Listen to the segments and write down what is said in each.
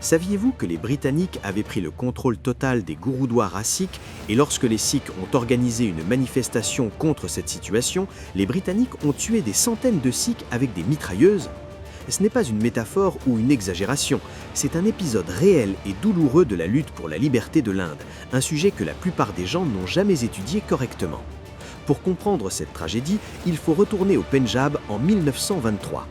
Saviez-vous que les Britanniques avaient pris le contrôle total des Gurudwaras sikhs et lorsque les Sikhs ont organisé une manifestation contre cette situation, les Britanniques ont tué des centaines de Sikhs avec des mitrailleuses? Ce n'est pas une métaphore ou une exagération, c'est un épisode réel et douloureux de la lutte pour la liberté de l'Inde, un sujet que la plupart des gens n'ont jamais étudié correctement. Pour comprendre cette tragédie, il faut retourner au Pendjab en 1923.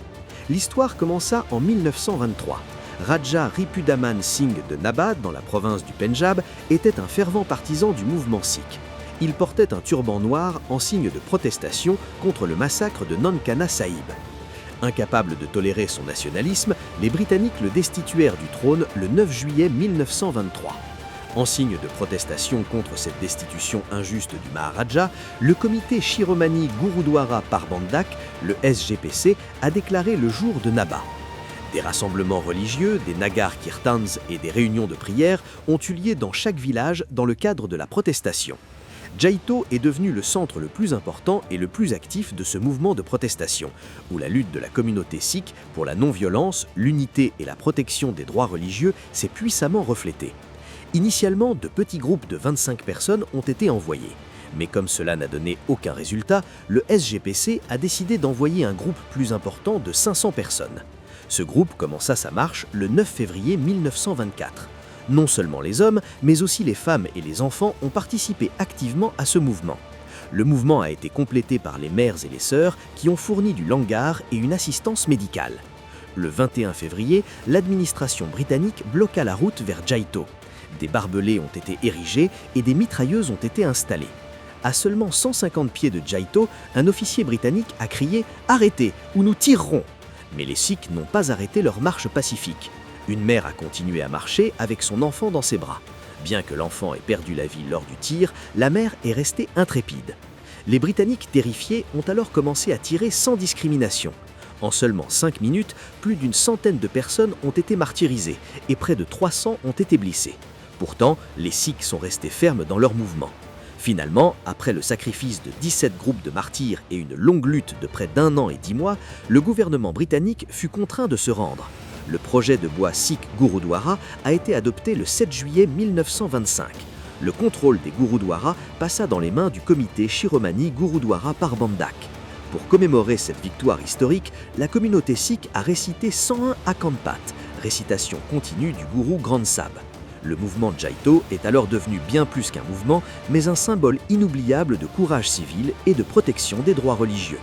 L'histoire commença en 1923. Raja Ripudaman Singh de Nabad, dans la province du Pendjab, était un fervent partisan du mouvement sikh. Il portait un turban noir en signe de protestation contre le massacre de Nankana Sahib. Incapables de tolérer son nationalisme, les Britanniques le destituèrent du trône le 9 juillet 1923. En signe de protestation contre cette destitution injuste du Maharaja, le comité Shiromani Gurudwara Parbandak, le SGPC, a déclaré le jour de Naba. Des rassemblements religieux, des Nagar Kirtans et des réunions de prière ont eu lieu dans chaque village dans le cadre de la protestation. Jaito est devenu le centre le plus important et le plus actif de ce mouvement de protestation, où la lutte de la communauté sikh pour la non-violence, l'unité et la protection des droits religieux s'est puissamment reflétée. Initialement, de petits groupes de 25 personnes ont été envoyés. Mais comme cela n'a donné aucun résultat, le SGPC a décidé d'envoyer un groupe plus important de 500 personnes. Ce groupe commença sa marche le 9 février 1924. Non seulement les hommes, mais aussi les femmes et les enfants ont participé activement à ce mouvement. Le mouvement a été complété par les mères et les sœurs qui ont fourni du langar et une assistance médicale. Le 21 février, l'administration britannique bloqua la route vers Jaito. Des barbelés ont été érigés et des mitrailleuses ont été installées. À seulement 150 pieds de Jaito, un officier britannique a crié « Arrêtez ou nous tirerons !» Mais les Sikhs n'ont pas arrêté leur marche pacifique. Une mère a continué à marcher avec son enfant dans ses bras. Bien que l'enfant ait perdu la vie lors du tir, la mère est restée intrépide. Les Britanniques terrifiés ont alors commencé à tirer sans discrimination. En seulement 5 minutes, plus d'une centaine de personnes ont été martyrisées et près de 300 ont été blessés. Pourtant, les Sikhs sont restés fermes dans leur mouvement. Finalement, après le sacrifice de 17 groupes de martyrs et une longue lutte de près d'1 an et 10 mois, le gouvernement britannique fut contraint de se rendre. Le projet de bois Sikh Gurudwara a été adopté le 7 juillet 1925. Le contrôle des Gurudwaras passa dans les mains du comité Shiromani Gurudwara Parbandak. Pour commémorer cette victoire historique, la communauté sikh a récité 101 Akampat, récitation continue du gourou Granth Sahib. Le mouvement Jaito est alors devenu bien plus qu'un mouvement, mais un symbole inoubliable de courage civil et de protection des droits religieux.